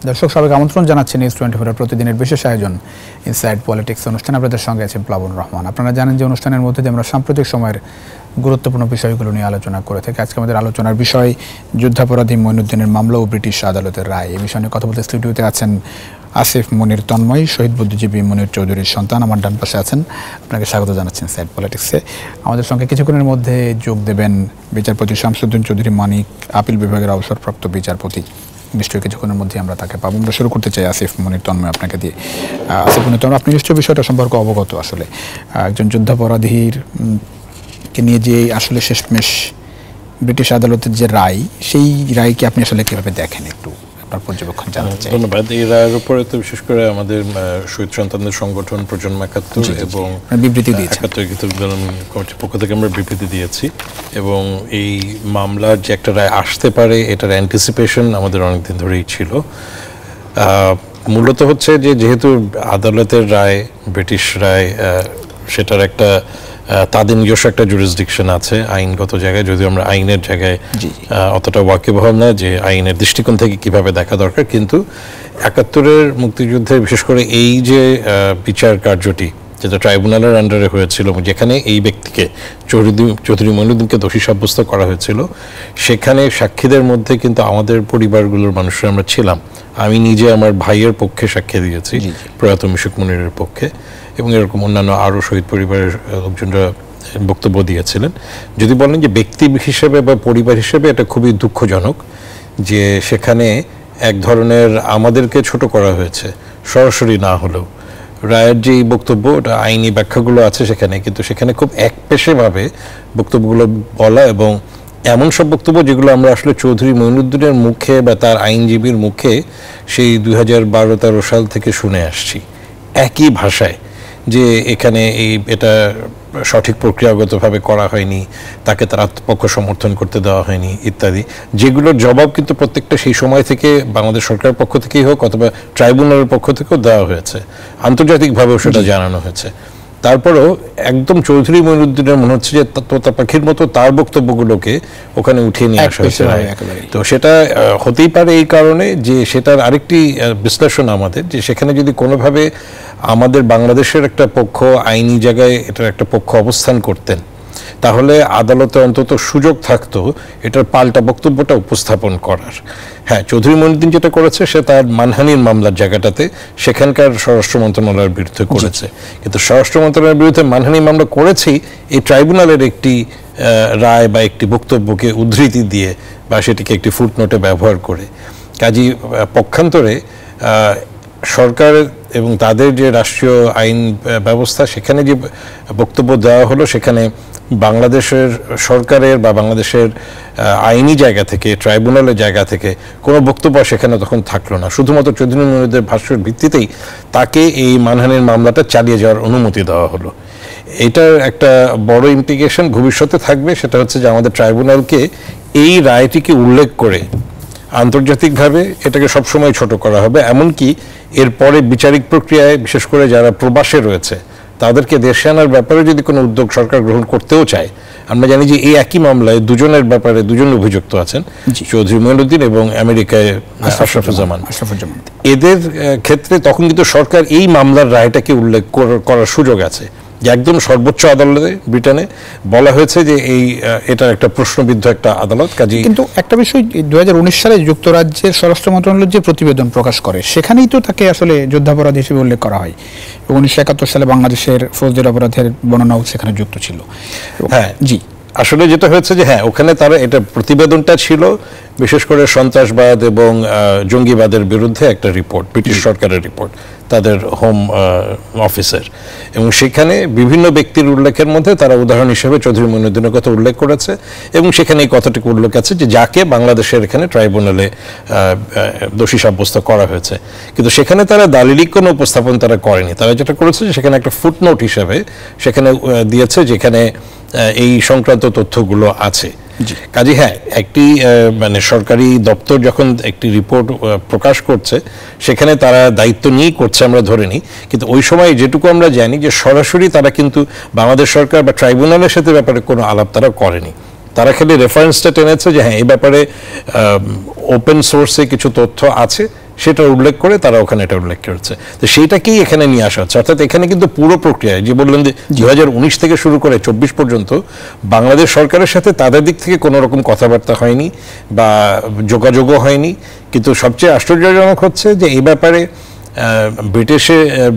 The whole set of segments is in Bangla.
দর্শক সবাইকে আমন্ত্রণ জানাচ্ছি নিউজ 24 প্রতিদিনের বিশেষ আয়োজন ইনসাইড পলিটিক্স অনুষ্ঠান। আপনাদের সঙ্গে আছেন প্লাবন রহমান। আপনারা জানেন যে অনুষ্ঠানের মধ্যে যে আমরা সাম্প্রতিক সময়ের গুরুত্বপূর্ণ বিষয়গুলো নিয়ে আলোচনা করে থাকি। আজকে আমাদের আলোচনার বিষয় যুদ্ধাপরাধী মঈনুদ্দিনের মামলা ও ব্রিটিশ আদালতের রায়। এই বিষয় নিয়ে কথা বলতে স্টুডিওতে আছেন আসিফ মনির তন্ময়, শহীদ বুদ্ধিজীবী মনির চৌধুরীর সন্তান। আমার ডান পাশে আছেন, আপনাকে স্বাগত জানাচ্ছেন ইনসাইড পলিটিক্সে। আমাদের সঙ্গে কিছুক্ষণের মধ্যে যোগ দেবেন বিচারপতি শামসুদ্দিন চৌধুরী মানিক, আপিল বিভাগের অবসরপ্রাপ্ত বিচারপতি। নিশ্চয়ই কিছুক্ষণের মধ্যে আমরা তাকে পাবো। আমরা শুরু করতে চাই আসিফ মনির তন্ময় আপনাকে দিয়ে। আসিফ মনির তন্ময়, আপনি নিশ্চয়ই বিষয়টা সম্পর্কে অবগত। আসলে একজন যুদ্ধাপরাধীর কে নিয়ে যে আসলে শেষমেশ ব্রিটিশ আদালতের যে রায়, সেই রায়কে আপনি আসলে কীভাবে দেখেন, একটু আপনার পর্যবেক্ষণ জানতে চাই। ধন্যবাদ। এই রায়ের উপরে তো বিশেষ করে আমাদের শহীদ সন্তানদের সংগঠন প্রজন্ম 71 এবং বিবৃতি দিয়েছে 71 কমিটির পক্ষ থেকে আমরা বিবৃতি দিয়েছি এবং এই মামলার যে একটা রায় আসতে পারে এটার অ্যান্টিসিপেশন আমাদের অনেকদিন ধরেই ছিল। মূলত হচ্ছে যে যেহেতু আদালতের রায় ব্রিটিশ রায়, সেটার একটা তাদের নিজস্ব একটা জুরিসডিকশন আছে আইনগত জায়গায়, যদিও আমরা আইনের জায়গায় অতটা ওয়াকিবহাল না যে আইনের দৃষ্টিকোণ থেকে কিভাবে দেখা দরকার, কিন্তু 71-এর মুক্তিযুদ্ধে বিশেষ করে এই যে বিচার কার্যটি যেটা ট্রাইব্যুনালের আন্ডারে হয়েছিল, যেখানে এই ব্যক্তিকে চৌধুরী মঈনুদ্দিনকে দোষী সাব্যস্ত করা হয়েছিল, সেখানে সাক্ষীদের মধ্যে কিন্তু আমাদের পরিবারগুলোর মানুষরা আমরা ছিলাম। আমি নিজে আমার ভাইয়ের পক্ষে সাক্ষী দিয়েছি, প্রয়াত মিশুক মনিরের পক্ষে, এবং এরকম অন্যান্য আরও শহীদ পরিবারের লোকজনরা বক্তব্য দিয়েছিলেন। যদি বলেন যে ব্যক্তি হিসেবে বা পরিবার হিসেবে এটা খুবই দুঃখজনক যে সেখানে এক ধরনের আমাদেরকে ছোট করা হয়েছে, সরাসরি না হলেও রায়ের যে বক্তব্য, ওটা আইনি ব্যাখ্যাগুলো আছে সেখানে, কিন্তু সেখানে খুব একপেশেভাবে বক্তব্যগুলো বলা এবং এমন সব বক্তব্য যেগুলো আমরা আসলে চৌধুরী মঈনুদ্দিনের মুখে বা তার আইনজীবীর মুখে সেই 2012-13 সাল থেকে শুনে আসছি একই ভাষায়, যে এখানে এটা সঠিক প্রক্রিয়াগতভাবে করা হয়নি, তাকে তার আত্মপক্ষ সমর্থন করতে দেওয়া হয়নি ইত্যাদি, যেগুলোর জবাব কিন্তু প্রত্যেকটা সেই সময় থেকে বাংলাদেশ সরকারের পক্ষ থেকেই হোক অথবা ট্রাইব্যুনালের পক্ষ থেকেও দেওয়া হয়েছে, আন্তর্জাতিকভাবেও সেটা জানানো হয়েছে। তারপরেও একদম চৌধুরী মঈনুদ্দিনের মনে হচ্ছে যে তোতা পাখির মতো তার বক্তব্যগুলোকে ওখানে উঠিয়ে নিয়ে আসা হয়েছে। তো সেটা হতেই পারে এই কারণে যে সেটার আরেকটি বিশ্লেষণ আমাদের, যে সেখানে যদি কোনোভাবে আমাদের বাংলাদেশের একটা পক্ষ আইনি জায়গায় এটার একটা পক্ষ অবস্থান করতেন, তাহলে আদালতে অন্তত সুযোগ থাকতো এটার পাল্টা বক্তব্যটা উপস্থাপন করার। হ্যাঁ, চৌধুরী মঈনুদ্দিন যেটা করেছে সে তার মানহানির মামলার জায়গাটাতে সেখানকার স্বরাষ্ট্র মন্ত্রণালয়ের বিরুদ্ধে করেছে, কিন্তু স্বরাষ্ট্র মন্ত্রণালয়ের বিরুদ্ধে মানহানি মামলা করেছেই এই ট্রাইব্যুনালের একটি রায় বা একটি বক্তব্যকে উদ্ধৃতি দিয়ে বা সেটিকে একটি ফুটনোটে ব্যবহার করে। কাজেই পক্ষান্তরে সরকার এবং তাদের যে রাষ্ট্রীয় আইন ব্যবস্থা, সেখানে যে বক্তব্য দেওয়া হলো, সেখানে বাংলাদেশের সরকারের বা বাংলাদেশের আইনি জায়গা থেকে, ট্রাইব্যুনালের জায়গা থেকে কোনো বক্তব্য সেখানে তখন থাকলো না। শুধুমাত্র চৌধুরী মঈনুদ্দিনের ভাষ্যের ভিত্তিতেই তাকে এই মানহানির মামলাটা চালিয়ে যাওয়ার অনুমতি দেওয়া হলো। এটার একটা বড় ইমপ্লিকেশন ভবিষ্যতে থাকবে, সেটা হচ্ছে যে আমাদের ট্রাইব্যুনালকে এই রায়টিকে উল্লেখ করে আন্তর্জাতিকভাবে এটাকে সবসময় ছোট করা হবে, এমনকি এরপরে বিচারিক প্রক্রিয়ায় বিশেষ করে যারা প্রবাসে রয়েছে তাদেরকে দেশে আনার ব্যাপারে যদি কোনো উদ্যোগ সরকার গ্রহণ করতেও চায়, আমরা জানি যে এই একই মামলায় দুজনের ব্যাপারে দুজন অভিযুক্ত আছেন, চৌধুরী মঈনুদ্দিন এবং আমেরিকায় আশরাফুজ্জামান। এদের ক্ষেত্রে তখন কিন্তু সরকার এই মামলার রায়টাকে উল্লেখ করার সুযোগ আছে, যে একদম সর্বোচ্চ আদালতে ব্রিটেনে বলা হয়েছে যে এটার একটা প্রশ্নবিদ্ধ একটা আদালত। কাজেই কিন্তু একটা বিষয়, 2019 সালে যুক্তরাজ্যের স্বরাষ্ট্র মন্ত্রণালয় যে প্রতিবেদন প্রকাশ করে সেখানেই তো তাকে আসলে যুদ্ধাপরাধ হিসেবে উল্লেখ করা হয়। 1971 সালে বাংলাদেশের ফৌজদারি অপরাধের বর্ণনাও সেখানে যুক্ত ছিল। হ্যাঁ জি, আসলে যেটা হয়েছে যে হ্যাঁ, ওখানে তারা এটা প্রতিবেদনটা ছিল বিশেষ করে সন্ত্রাসবাদ এবং জঙ্গিবাদের বিরুদ্ধে একটা রিপোর্ট, ব্রিটিশ সরকারের রিপোর্ট, তাদের হোম অফিসের, এবং সেখানে বিভিন্ন ব্যক্তির উল্লেখের মধ্যে তারা উদাহরণ হিসেবে চৌধুরী মঈনুদ্দিনের কথা উল্লেখ করেছে, এবং সেখানে এই কথাটুকু উল্লেখ আছে যে যাকে বাংলাদেশের এখানে ট্রাইব্যুনালে দোষী সাব্যস্ত করা হয়েছে। কিন্তু সেখানে তারা দালিলিক কোনো উপস্থাপন তারা করেনি। তারা যেটা করেছে যে সেখানে একটা ফুটনোট হিসেবে সেখানে দিয়েছে যেখানে এই সংক্রান্ত তথ্যগুলো আছে। কাজে হ্যাঁ, একটি মানে সরকারি দপ্তর যখন একটি রিপোর্ট প্রকাশ করছে সেখানে তারা দায়িত্ব নিয়েই করছে আমরা ধরে নিই, কিন্তু ওই সময় যেটুকু আমরা জানি যে সরাসরি তারা কিন্তু বাংলাদেশ সরকার বা ট্রাইব্যুনালের সাথে ব্যাপারে কোনো আলাপ তারা করেনি। তারা খালি রেফারেন্সটা টেনেছে যে হ্যাঁ, এই ব্যাপারে ওপেন সোর্সে কিছু তথ্য আছে, সেটা উল্লেখ করে তারা ওখানে এটা উল্লেখ করেছে। তো সেইটাকেই এখানে নিয়ে আসা হচ্ছে। অর্থাৎ এখানে কিন্তু পুরো প্রক্রিয়ায় যে বললেন যে 2019 থেকে শুরু করে 24 পর্যন্ত বাংলাদেশ সরকারের সাথে তাদের দিক থেকে কোনো রকম কথাবার্তা হয়নি বা যোগাযোগও হয়নি। কিন্তু সবচেয়ে আশ্চর্যজনক হচ্ছে যে এই ব্যাপারে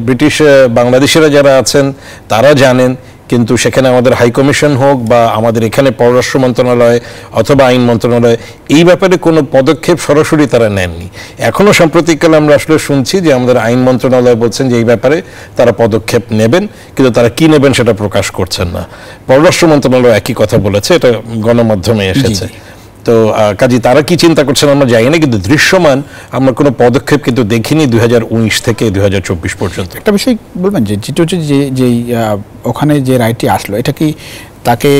ব্রিটিশ বাংলাদেশিরা যারা আছেন তারা জানেন, কিন্তু সেখানে আমাদের হাই কমিশন হোক বা আমাদের এখানে পররাষ্ট্র মন্ত্রণালয় অথবা আইন মন্ত্রণালয় এই ব্যাপারে কোনো পদক্ষেপ সরাসরি তারা নেননি। এখনও সাম্প্রতিককালে আমরা আসলে শুনছি যে আমাদের আইন মন্ত্রণালয় বলছেন যে এই ব্যাপারে তারা পদক্ষেপ নেবেন, কিন্তু তারা কি নেবেন সেটা প্রকাশ করছেন না। পররাষ্ট্র মন্ত্রণালয় একই কথা বলেছে, এটা গণমাধ্যমে এসেছে। তো কাজী তারা কি চিন্তা করছেন আমরা জানি না, কিন্তু দৃশ্যমান আমরা কোনো পদক্ষেপ কিন্তু দেখিনি 2019 থেকে 2024 পর্যন্ত। একটা বিষয় বলবেন যে যেটা হচ্ছে যে ওখানে যে রায়টি আসলো, এটা কি তাকে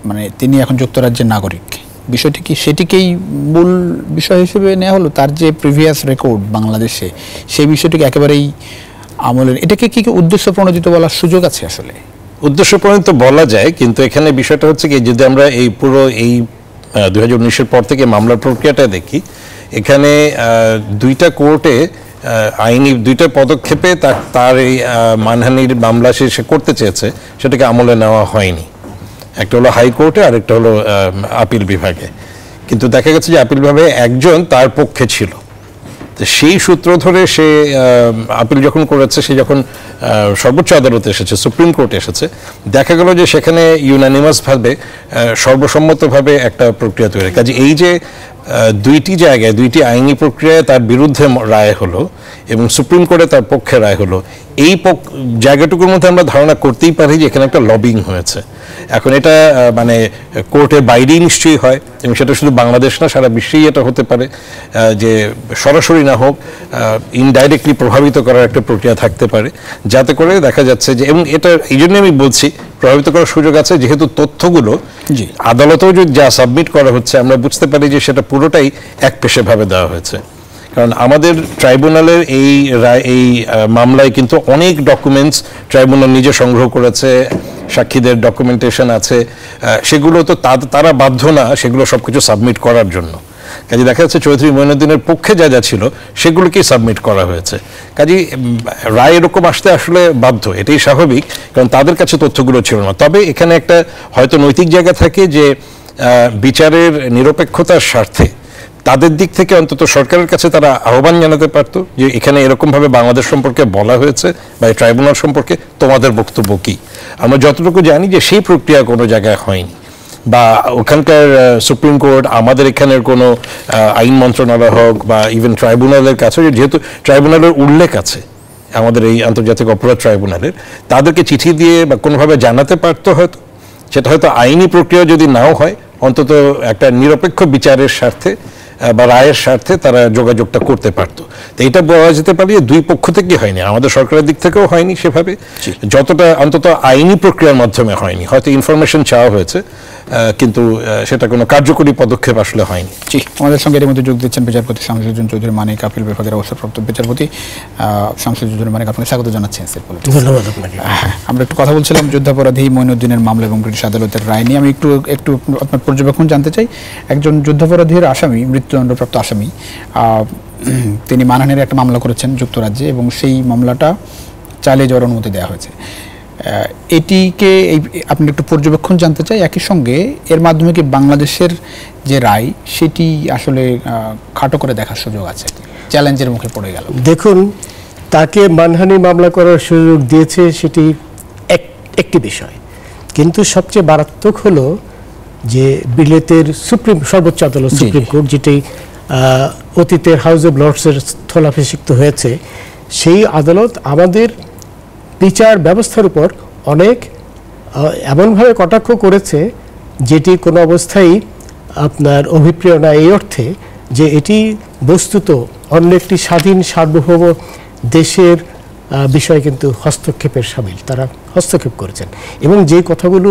মানে তিনি এখন যুক্তরাজ্যের নাগরিক, বিষয়টি কি সেটিকেই মূল বিষয় হিসেবে নেওয়া হলো? তার যে প্রিভিয়াস রেকর্ড বাংলাদেশে, সেই বিষয়টিকে একেবারেই আমলের, এটাকে কি উদ্দেশ্য প্রণোদিত বলার সুযোগ আছে? আসলে উদ্দেশ্য প্রণোদিত বলা যায়, কিন্তু এখানে বিষয়টা হচ্ছে কি, যদি আমরা এই পুরো 2019-এর পর থেকে মামলার প্রক্রিয়াটা দেখি, এখানে দুইটা কোর্টে আইনি দুইটা পদক্ষেপে তার এই মানহানির মামলা সে করতে চেয়েছে, সেটাকে আমলে নেওয়া হয়নি। একটা হলো হাইকোর্টে আর একটা হলো আপিল বিভাগে। কিন্তু দেখা গেছে যে আপিল বিভাগে একজন তার পক্ষে ছিল। তো সেই সূত্র ধরে সে আপিল যখন করেছে, সে যখন সর্বোচ্চ আদালতে এসেছে, সুপ্রিম কোর্টে এসেছে, দেখা গেল যে সেখানে ইউনানিমাসভাবে সর্বসম্মতভাবে একটা প্রক্রিয়া তৈরি। কাজে এই যে দুইটি জায়গায় দুইটি আইনি প্রক্রিয়ায় তার বিরুদ্ধে রায় হলো এবং সুপ্রিম কোর্টে তার পক্ষে রায় হলো, এই জায়গাটুকুর মধ্যে আমরা ধারণা করতেই পারি যে এখানে একটা লবিং হয়েছে। এখন এটা মানে কোর্টের বাইরেই নিশ্চয়ই হয়, এবং সেটা শুধু বাংলাদেশ না, সারা বিশ্বেই এটা হতে পারে যে সরাসরি না হোক ইনডাইরেক্টলি প্রভাবিত করার একটা প্রক্রিয়া থাকতে পারে, যাতে করে দেখা যাচ্ছে যে, এবং এটা এই জন্য আমি বলছি প্রভাবিত করার সুযোগ আছে, যেহেতু তথ্যগুলো আদালতেও যদি যা সাবমিট করা হচ্ছে, আমরা বুঝতে পারি যে সেটা পুরোটাই একপেশেভাবে দেওয়া হয়েছে। কারণ আমাদের ট্রাইব্যুনালের এই মামলায় কিন্তু অনেক ডকুমেন্টস ট্রাইব্যুনাল নিজে সংগ্রহ করেছে, সাক্ষীদের ডকুমেন্টেশন আছে, সেগুলো তো তারা বাধ্য না সেগুলো সবকিছু সাবমিট করার জন্য। কাজে দেখা যাচ্ছে চৌধুরী মঈনুদ্দিনের পক্ষে যা যা ছিল সেগুলোকেই সাবমিট করা হয়েছে। কাজে রায় এরকম আসতে আসলে বাধ্য, এটাই স্বাভাবিক, কারণ তাদের কাছে তথ্যগুলো ছিল না। তবে এখানে একটা হয়তো নৈতিক জায়গা থাকে যে বিচারের নিরপেক্ষতার স্বার্থে তাদের দিক থেকে অন্তত সরকারের কাছে তারা আহ্বান জানাতে পারতো যে এখানে এরকমভাবে বাংলাদেশ সম্পর্কে বলা হয়েছে বা এই ট্রাইব্যুনাল সম্পর্কে তোমাদের বক্তব্য কি। আমরা যতটুকু জানি যে সেই প্রক্রিয়া কোনো জায়গায় হয়নি, বা ওখানকার সুপ্রিম কোর্ট, আমাদের এখানের কোনো আইন মন্ত্রণালয় হোক বা ইভেন ট্রাইব্যুনালের কাছে, যেহেতু ট্রাইব্যুনালের উল্লেখ আছে আমাদের এই আন্তর্জাতিক অপরাধ ট্রাইব্যুনালের, তাদেরকে চিঠি দিয়ে বা কোনোভাবে জানাতে পারতো হয়তো। সেটা হয়তো আইনি প্রক্রিয়া যদি নাও হয়, অন্তত একটা নিরপেক্ষ বিচারের স্বার্থে বা রায়ের স্বার্থে তারা যোগাযোগটা করতে পারতো। তো এটা বলা যেতে পারে দুই পক্ষ থেকে হয়নি, আমাদের সরকারের দিক থেকেও হয়নি সেভাবে, যতটা অন্তত আইনি প্রক্রিয়ার মাধ্যমে হয়নি। হয়তো ইনফরমেশন চাওয়া হয়েছে, কিন্তু সেটা কোনো কার্যকরী পদক্ষেপ আসলে হয়নি। জি, আমাদের সঙ্গে এর মধ্যে যোগ দিচ্ছেন বিচারপতি শামসুজ্জোহর চৌধুরী মানিক, আপিল বিভাগের অবসরপ্রাপ্ত বিচারপতি শামসুজ্জোহর মানিক। আপনাকে স্বাগত জানাচ্ছি। ধন্যবাদ আপনাকে। আমরা একটু কথা বলছিলাম যুদ্ধাপরাধী মঈনুদ্দিনের মামলা এবং ব্রিটিশ আদালতের রায় নিয়ে। আমি একটু আপনার পর্যবেক্ষণ জানতে চাই। একজন যুদ্ধাপরাধীর আসামি, মৃত্যুদণ্ডপ্রাপ্ত আসামি, তিনি মানহানির একটা মামলা করেছেন যুক্তরাজ্যে এবং সেই মামলাটা চালিয়ে যাওয়ার অনুমতি দেওয়া হয়েছে। এটিকে আপনি একটু পর্যবেক্ষণ জানতে চাই। একই সঙ্গে এর মাধ্যমে কি বাংলাদেশের যে রায় সেটি আসলে খাটো করে দেখার সুযোগ আছে, চ্যালেঞ্জের মুখে পড়ে গেল? দেখুন, তাকে মানহানি মামলা করার সুযোগ দিয়েছে সেটি একটি বিষয়, কিন্তু সবচেয়ে মারাত্মক হলো যে বিলেতের সর্বোচ্চ আদালত সুপ্রিম কোর্ট, যেটি অতীতের হাউস অব লর্ডসের স্থলাভিষিক্ত হয়েছে, সেই আদালত আমাদের বিচার ব্যবস্থার উপর অনেক এমনভাবে কটাক্ষ করেছে যেটি কোনো অবস্থায় আপনার অভিপ্রেয় না, এই অর্থে যে এটি বস্তুত অন্য একটি স্বাধীন সার্বভৌম দেশের বিষয়ে কিন্তু হস্তক্ষেপের সামিল। তারা হস্তক্ষেপ করেছেন এবং যে কথাগুলো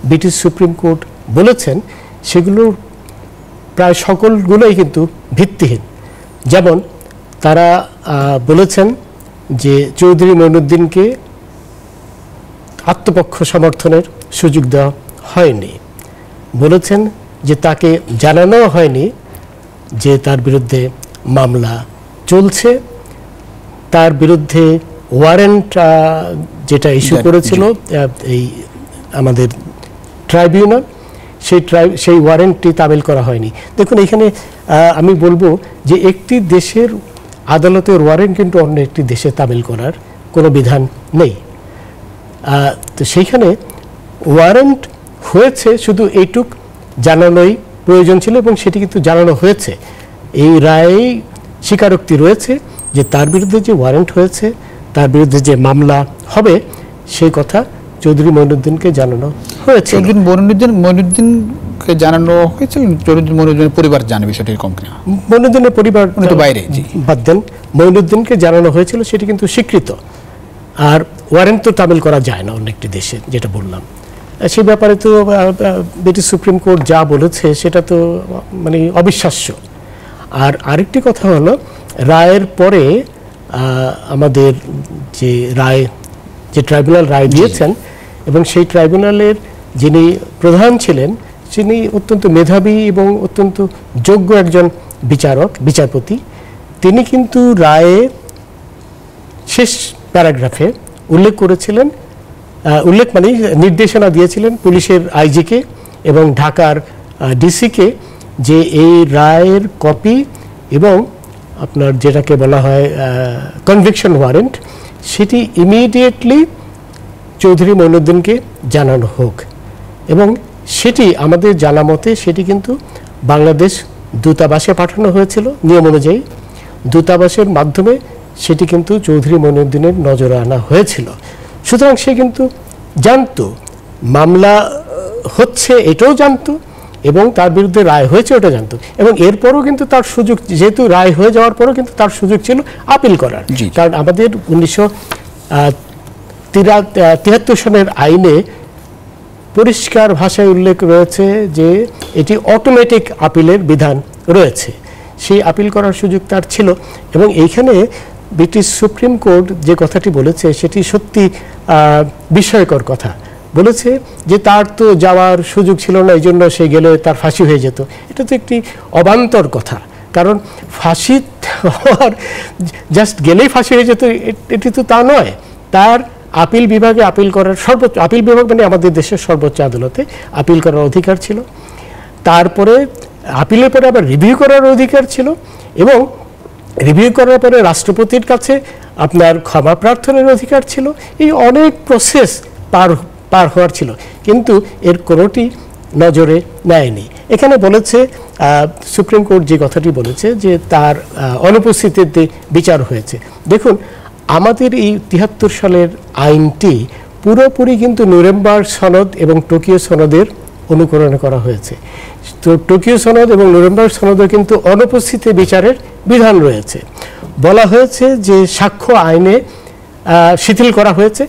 ব্রিটিশ সুপ্রিম কোর্ট বলেছেন সেগুলো প্রায় সকলগুলোই কিন্তু ভিত্তিহীন। যেমন তারা বলেছেন যে চৌধুরী মঈনুদ্দিনকে আত্মপক্ষ সমর্থনের সুযোগ দেওয়া হয়নি, বলেছেন যে তাকে জানানো হয়নি যে তার বিরুদ্ধে মামলা চলছে। তার বিরুদ্ধে ওয়ারেন্ট যেটা ইস্যু করেছিল এই আমাদের ট্রাইব্যুনাল, সেই ওয়ারেন্টটি তামিল করা হয়নি। দেখুন এখানে আমি বলবো যে একটি দেশের আদালতের ওয়ারেন্ট কিন্তু অন্য একটি দেশে তামিল করার কোনো বিধান নেই। তো সেইখানে ওয়ারেন্ট হয়েছে, শুধু এইটুক জানানোই প্রয়োজন ছিল এবং সেটি কিন্তু জানানো হয়েছে। এই রায়ে স্বীকারোক্তি রয়েছে যে তার বিরুদ্ধে যে ওয়ারেন্ট হয়েছে, তার বিরুদ্ধে যে মামলা হবে, সেই কথা চৌধুরী মঈনুদ্দিনকে জানানো হয়েছে। চৌধুরী মঈনুদ্দিনকে জানানো হয়েছিল, চৌধুরী মঈনুদ্দিনের পরিবার জানে বিষয়টি এরকম কিনা? মঈনুদ্দিনের পরিবার বাইরে বাদ দেন, মঈনুদ্দিনকে জানানো হয়েছিল, সেটি কিন্তু স্বীকৃত। আর ওয়ারেন্ট তো তামিল করা যায় না অন্য একটি দেশে, যেটা বললাম। সে ব্যাপারে তো ব্রিটিশ সুপ্রিম কোর্ট যা বলেছে সেটা তো মানে অবিশ্বাস্য। আর আরেকটি কথা হলো, রায়ের পরে আমাদের যে রায়, যে ট্রাইব্যুনাল রায় দিয়েছেন, এবং সেই ট্রাইব্যুনালের যিনি প্রধান ছিলেন, তিনি অত্যন্ত মেধাবী এবং অত্যন্ত যোগ্য একজন বিচারপতি। তিনি কিন্তু রায়ে শেষ প্যারাগ্রাফে উল্লেখ করেছিলেন, মানে নির্দেশনা দিয়েছিলেন পুলিশের আইজিকে এবং ঢাকার ডিসিকে, যে এই রায়ের কপি এবং আপনার যেটাকে বলা হয় কনভিকশন ওয়ারেন্ট, সেটি ইমিডিয়েটলি চৌধুরী মঈনুদ্দিনকে জানানো হোক। এবং সেটি আমাদের জানা মতে সেটি কিন্তু বাংলাদেশ দূতাবাসে পাঠানো হয়েছিল নিয়ম অনুযায়ী। দূতাবাসের মাধ্যমে সেটি কিন্তু চৌধুরী মঈনুদ্দিনের নজরে আনা হয়েছিল। সুতরাং সে কিন্তু জানতো মামলা হচ্ছে, এটাও জানতো, এবং তার বিরুদ্ধে রায় হয়েছে ওটা জানতো। এবং এরপরও কিন্তু তার সুযোগ, যেহেতু রায় হয়ে যাওয়ার পরও কিন্তু তার সুযোগ ছিল আপিল করার। কারণ আমাদের 1973 সনের আইনে পরিষ্কার ভাষায় উল্লেখ রয়েছে যে এটি অটোমেটিক আপিলের বিধান রয়েছে, সেই আপিল করার সুযোগ তার ছিল। এবং এইখানে ব্রিটিশ সুপ্রিম কোর্ট যে কথাটি বলেছে সেটি সত্যি বিস্ময়কর কথা। বলেছে যে তার তো যাওয়ার সুযোগ ছিল না, এই জন্য সে গেলে তার ফাঁসি হয়ে যেত। এটা তো একটি অবান্তর কথা, কারণ ফাঁসি হওয়ার জাস্ট গেলেই ফাঁসি হয়ে যেত এটি তো তা নয়। তার আপিল বিভাগে আপিল করার সর্বোচ্চ, আপিল বিভাগ মানে আমাদের দেশের সর্বোচ্চ আদালতে আপিল করার অধিকার ছিল। তারপরে আপিলের পরে আবার রিভিউ করার অধিকার ছিল, এবং রিভিউ করার পরে রাষ্ট্রপতির কাছে আপনার ক্ষমা প্রার্থনার অধিকার ছিল। এই অনেক প্রসেস পার হওয়ার ছিল, কিন্তু এর কোনোটি নজরে নেয়নি। এখানে বলেছে সুপ্রিম কোর্ট যে কথাটি বলেছে যে তার অনুপস্থিতিতে বিচার হয়েছে। দেখুন আমাদের এই 73 সালের আইনটি পুরোপুরি কিন্তু নুরেমবার্গ সনদ এবং টোকিও সনদের অনুকরণ করা হয়েছে। তো টোকিও সনদ এবং নুরেমবার্গ সনদে কিন্তু অনুপস্থিতি বিচারের বিধান রয়েছে। বলা হয়েছে যে সাক্ষ্য আইনে শিথিল করা হয়েছে।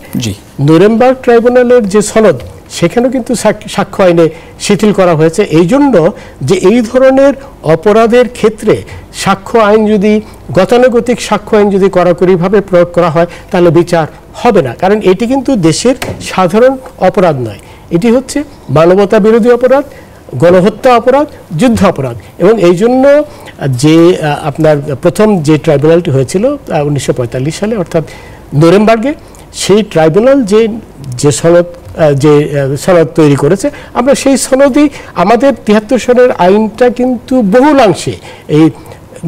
নুরেমবার্গ ট্রাইব্যুনালের যে সনদ, সেখানেও কিন্তু সাক্ষ্য আইনে শিথিল করা হয়েছে, এই জন্য যে এই ধরনের অপরাধের ক্ষেত্রে সাক্ষ্য আইন যদি, গতানুগতিক সাক্ষ্য আইন যদি কড়াকড়িভাবে প্রয়োগ করা হয় তাহলে বিচার হবে না। কারণ এটি কিন্তু দেশের সাধারণ অপরাধ নয়, এটি হচ্ছে মানবতা বিরোধী অপরাধ, গণহত্যা অপরাধ, যুদ্ধ অপরাধ। এবং এই জন্য যে আপনার প্রথম যে ট্রাইব্যুনালটি হয়েছিল 1945 সালে, অর্থাৎ নুরেমবার্গে, সেই ট্রাইব্যুনাল যে সনদ তৈরি করেছে, আমরা সেই সনদই আমাদের 73 সনের আইনটা কিন্তু বহুলাংশে এই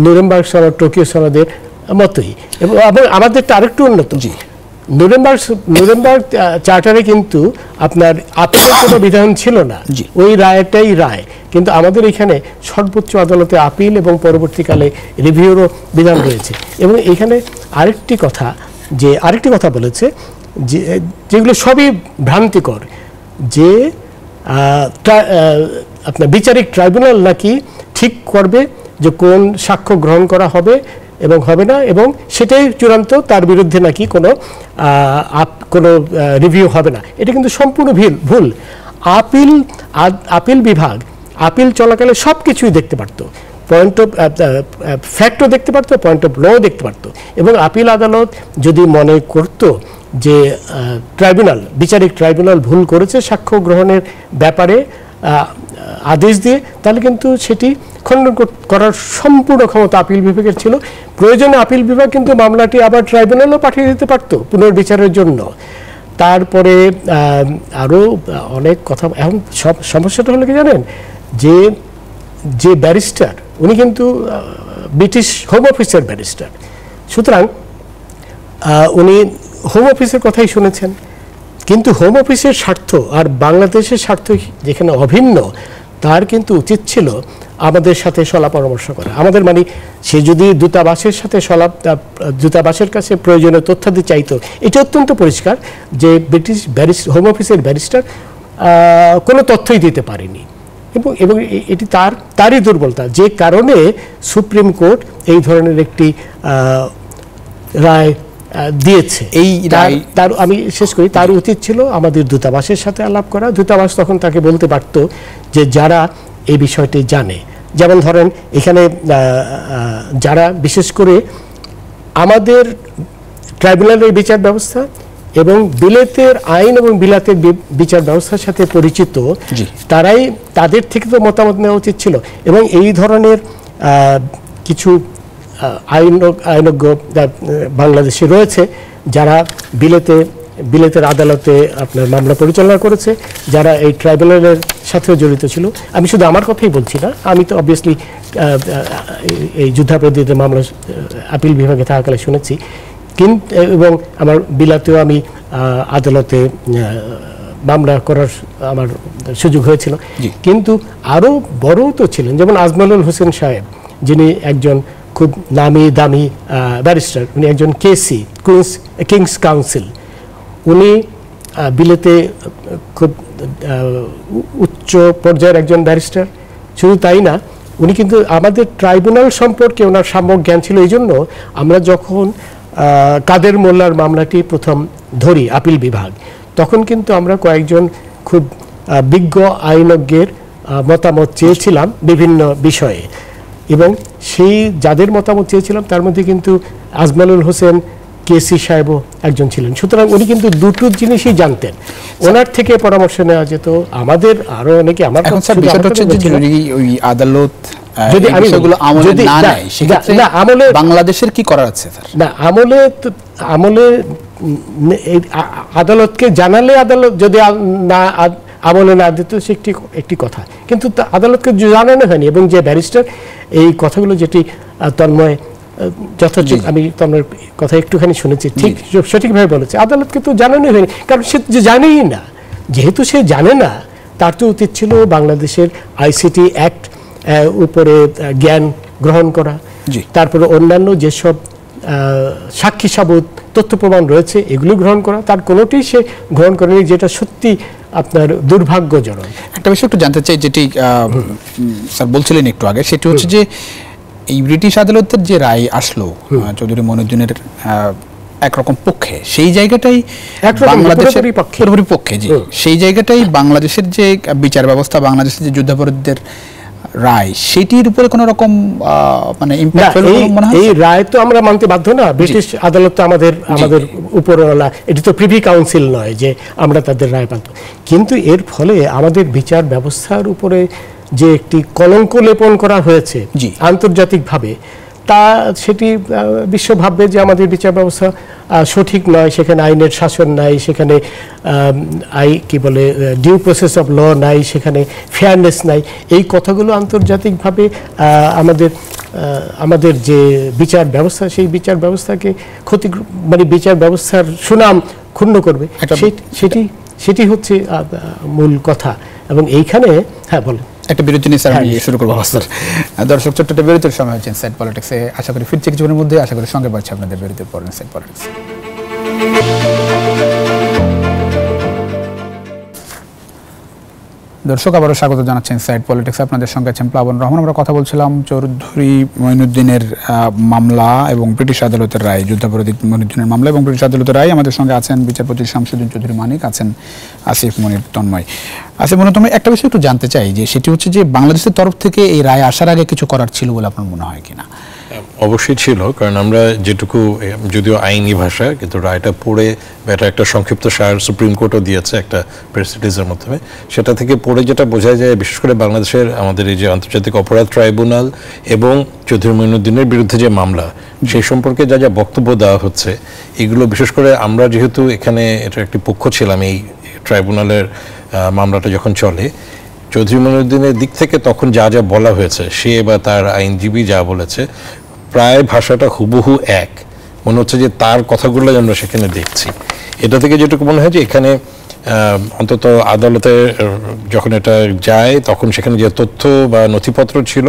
নুরেমবার্গ সনদ, টোকিও সনদের মতোই, এবং আমাদেরটা আরেকটু উন্নত। নুরেমবার্গ চার্টারে কিন্তু আপনার আপিলের কোনো বিধান ছিল না, ওই রায়টাই রায়। কিন্তু আমাদের এখানে সর্বোচ্চ আদালতে আপিল এবং পরবর্তীকালে রিভিউরও বিধান রয়েছে। এবং এখানে আরেকটি কথা বলেছে যেগুলো সবই ভ্রান্তিকর, যে আপনার বিচারিক ট্রাইব্যুনাল নাকি ঠিক করবে যে কোন সাক্ষ্য গ্রহণ করা হবে এবং হবে না, এবং সেটাই চূড়ান্ত, তার বিরুদ্ধে নাকি কোনো রিভিউ হবে না। এটা কিন্তু সম্পূর্ণ ভুল। আপিল বিভাগ আপিল চলাকালে সব কিছুই দেখতে পারতো, পয়েন্ট অফ ফ্যাক্টও দেখতে পারতো, পয়েন্ট অফ ল দেখতে পারতো। এবং আপিল আদালত যদি মনে করত যে বিচারিক ট্রাইব্যুনাল ভুল করেছে সাক্ষ্য গ্রহণের ব্যাপারে আদেশ দিয়ে, তাহলে কিন্তু সেটি খণ্ডন করার সম্পূর্ণ ক্ষমতা আপিল বিভাগের ছিল। প্রয়োজনে আপিল বিভাগ কিন্তু মামলাটি আবার ট্রাইব্যুনালও পাঠিয়ে দিতে পারত পুনর্বিচারের জন্য। তারপরে আরও অনেক কথা। এখন সমস্যাটা হলো কি জানেন, যে ব্যারিস্টার উনি কিন্তু ব্রিটিশ হোম অফিসের ব্যারিস্টার, সুতরাং উনি হোম অফিসের কথাই শুনেছেন। কিন্তু হোম অফিসের স্বার্থ আর বাংলাদেশের স্বার্থ যেখানে অভিন্ন, তার কিন্তু উচিত ছিল আমাদের সাথে সলা পরামর্শ করা। আমাদের মানে সে যদি দূতাবাসের সাথে দূতাবাসের কাছে প্রয়োজনীয় তথ্যাদি চাইতো, এটা অত্যন্ত পরিষ্কার যে ব্রিটিশ হোম অফিসের ব্যারিস্টার কোনো তথ্যই দিতে পারেনি, এবং এটি তারই দুর্বলতা, যে কারণে সুপ্রিম কোর্ট এই ধরনের একটি রায় দিয়েছে। তার আমি শেষ করি, তার উচিত ছিল আমাদের দূতাবাসের সাথে আলাপ করা। দূতাবাস তখন তাকে বলতে পারত যে যারা এই বিষয়টি জানে, যেমন ধরেন এখানে যারা বিশেষ করে আমাদের ট্রাইব্যুনালের বিচার ব্যবস্থা এবং বিলেতের আইন এবং বিলাতের বিচার ব্যবস্থার সাথে পরিচিত, তাদের থেকে তো মতামত নেওয়া উচিত ছিল। এবং এই ধরনের কিছু আইনজ্ঞ বাংলাদেশে রয়েছে যারা বিলেতের আদালতে আপনার মামলা পরিচালনা করেছে, যারা এই ট্রাইব্যুনালের সাথেও জড়িত ছিল। আমি শুধু আমার কথাই বলছি না, আমি তো অবভিয়াসলি এই যুদ্ধাপরাধীদের মামলা আপিল বিভাগে থাকাকালে শুনেছি, কিন্তু এবং আমার বিলাতেও আমি আদালতে মামলা করার আমার সুযোগ হয়েছিল। কিন্তু আরও বড় তো ছিলেন, যেমন আজমলুল হোসেন সাহেব, যিনি একজন খুব নামি দামি ব্যারিস্টার, উনি একজন কেসি, কিংস কাউন্সিল। উনি বিলেতে খুব উচ্চ পর্যায়ের একজন ব্যারিস্টার। শুধু তাই না, উনি কিন্তু আমাদের ট্রাইব্যুনাল সম্পর্কে ওনার সম্যক জ্ঞান ছিল। এই জন্য আমরা যখন কাদের মোল্লার মামলাটি প্রথম ধরি আপিল বিভাগ, তখন কিন্তু আমরা কয়েকজন খুব বিজ্ঞ আইনজ্ঞের মতামত চেয়েছিলাম বিভিন্ন বিষয়ে, এবং সেই যাদের মতামত চেয়েছিলাম তার মধ্যে কিন্তু আজমলুল হোসেন কেসি সাহেবও একজন ছিলেন। সুতরাং উনি কিন্তু দুটো জিনিসই জানতেন, ওনার থেকে পরামর্শ নেওয়া যেত। আমাদের আরো অনেকে আমার আদালত যদি বাংলাদেশের কি করার আছে না, আমলে আদালতকে জানালে আদালত যদি না আমলে না দিত সে একটি কথা, কিন্তু আদালতকে জানানো হয়নি। এবং যে ব্যারিস্টার এই কথাগুলো যেটি তন্ময় যথাযথ, আমি তন্ময়ের কথা একটুখানি শুনেছি, ঠিক সঠিকভাবে বলেছে, আদালতকে তো জানানো হয়নি, কারণ সে যে জানেই না। যেহেতু সে জানে না, তার তো উচিত ছিল বাংলাদেশের আইসিটি অ্যাক্ট উপরে জ্ঞান গ্রহণ করা, তারপরে অন্যান্য যেসব সাক্ষী সাবুত তথ্য প্রমাণ রয়েছে এগুলো গ্রহণ করা। তার কোনোটিই সে গ্রহণ করেনি, যেটা সত্যি আপনার দুর্ভাগ্যজনক। একটা বিষয় একটু জানতে চাই, যেটি স্যার বলছিলেন একটু আগে, সেটি হচ্ছে যে এই ব্রিটিশ আদালতের যে রায় আসলো চৌধুরী মঈনুদ্দিনের একরকম পক্ষে, সেই জায়গাটাই বাংলাদেশের পক্ষে, সেই জায়গাটাই বাংলাদেশের যে বিচার ব্যবস্থা, বাংলাদেশের যে যুদ্ধাপরাধীদের রায়, সেটির উপরে কোন রকম মানে ইমপ্যাক্ট ফেলে মনে হয়? এই রায় তো আমরা মানতে বাধ্য না। ব্রিটিশ আদালত তো আমাদের উপরওয়ালা, এটি তো প্রিভি কাউন্সিল নয় যে আমরা তাদের রায় মানব। কিন্তু এর ফলে আমাদের বিচার ব্যবস্থার উপরে যে একটি কলঙ্ক লেপন করা হয়েছে আন্তর্জাতিকভাবে, সেটি বিশ্ব ভাববে যে আমাদের বিচার ব্যবস্থা সঠিক নয়, সেখানে আইনের শাসন নাই, সেখানে কি বলে ডিউ প্রসেস অফ ল নাই, সেখানে ফেয়ারনেস নাই। এই কথাগুলো আন্তর্জাতিকভাবে আমাদের যে বিচার ব্যবস্থা, সেই বিচার ব্যবস্থাকে মানে বিচার ব্যবস্থার সুনাম ক্ষুণ্ণ করবে। সেটি হচ্ছে মূল কথা। এবং এইখানে বলেন একটা বিরতি নিয়ে স্যার আমি শুরু করবো। দর্শক, ছোট্ট একটা বিরতির সময় হচ্ছে ইনসাইড পলিটিক্সে। আশা করি ফিরছে কিছুক্ষণের মধ্যে, আশা করি সঙ্গে পাচ্ছি আপনাদের বিরতির পর ইনসাইড পলিটিক্স। দর্শক, আবারও স্বাগত জানাচ্ছি ইনসাইড পলিটিক্স। আপনাদের সঙ্গে আছেন প্লাবন রহমান। আমরা কথা বলছিলাম চৌধুরী মঈনুদ্দিনের মামলা এবং ব্রিটিশ আদালতের রায়, যুদ্ধাপরাধী মঈনুদ্দিনের মামলা এবং ব্রিটিশ আদালতের রায়। আমাদের সঙ্গে আছেন বিচারপতি শামসুদ্দিন চৌধুরী মানিক, আছেন আসিফ মনির তন্ময়। আসিফ মনির তন্ময়, একটা বিষয় একটু জানতে চাই, যে সেটি হচ্ছে যে বাংলাদেশের তরফ থেকে এই রায় আসার আগে কিছু করার ছিল বলে আপনার মনে হয় কিনা? অবশ্যই ছিল, কারণ আমরা যেটুকু যদিও আইনি ভাষা কিন্তু রায়টা পড়ে বা এটা একটা সংক্ষিপ্ত সার সুপ্রিম কোর্টও দিয়েছে একটা প্রেস রিলিজের মাধ্যমে, সেটা থেকে পড়ে যেটা বোঝা যায় বিশেষ করে বাংলাদেশের আমাদের এই যে আন্তর্জাতিক অপরাধ ট্রাইব্যুনাল এবং চৌধুরী মঈনুদ্দিনের বিরুদ্ধে যে মামলা সেই সম্পর্কে যা যা বক্তব্য দেওয়া হচ্ছে এগুলো বিশেষ করে আমরা যেহেতু এখানে এটা একটি পক্ষ ছিলাম এই ট্রাইব্যুনালের মামলাটা যখন চলে, চৌধুরী মঈনুদ্দিনের দিক থেকে তখন যা যা বলা হয়েছে সে বা তার আইনজীবী যা বলেছে প্রায় ভাষাটা হুবহু এক, মনে হচ্ছে যে তার কথাগুলো আমরা সেখানে দেখছি। এটা থেকে যেটুকু মনে হয় যে এখানে অন্তত আদালতে যখন এটা যায় তখন সেখানে যে তথ্য বা নথিপত্র ছিল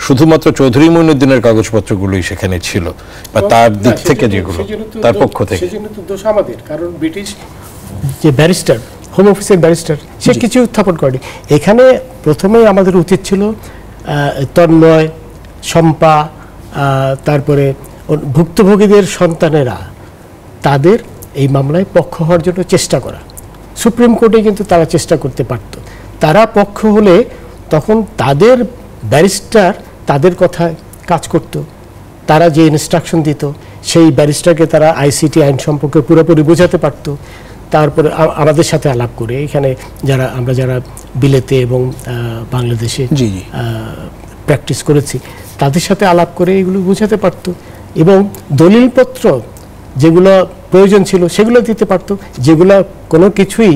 শুধুমাত্র চৌধুরী মঈনুদ্দিনের কাগজপত্রগুলোই সেখানে ছিল বা তার দিক থেকে যেগুলো তার পক্ষ থেকে। সেজন্য তো দোষ আমাদের, কারণ ব্রিটিশ যে ব্যারিস্টার, হোম অফিসের ব্যারিস্টার, সে কিছু উত্থাপন করেনি। এখানে প্রথমেই আমাদের উচিত ছিল তন্ময়, শম্পা, তারপরে ভুক্তভোগীদের সন্তানেরা তাদের এই মামলায় পক্ষ হওয়ার জন্য চেষ্টা করা। সুপ্রিম কোর্টে কিন্তু তারা চেষ্টা করতে পারত। তারা পক্ষ হলে তখন তাদের ব্যারিস্টার তাদের কথায় কাজ করত, তারা যে ইনস্ট্রাকশন দিত সেই ব্যারিস্টারকে তারা আইসিটি আইন সম্পর্কে পুরোপুরি বোঝাতে পারত। তারপরে আমাদের সাথে আলাপ করে এখানে আমরা যারা বিলেতে এবং বাংলাদেশে প্র্যাকটিস করেছি তাদের সাথে আলাপ করে এগুলো বোঝাতে পারত এবং দলিলপত্র যেগুলো প্রয়োজন ছিল সেগুলো দিতে পারত, যেগুলো কোনো কিছুই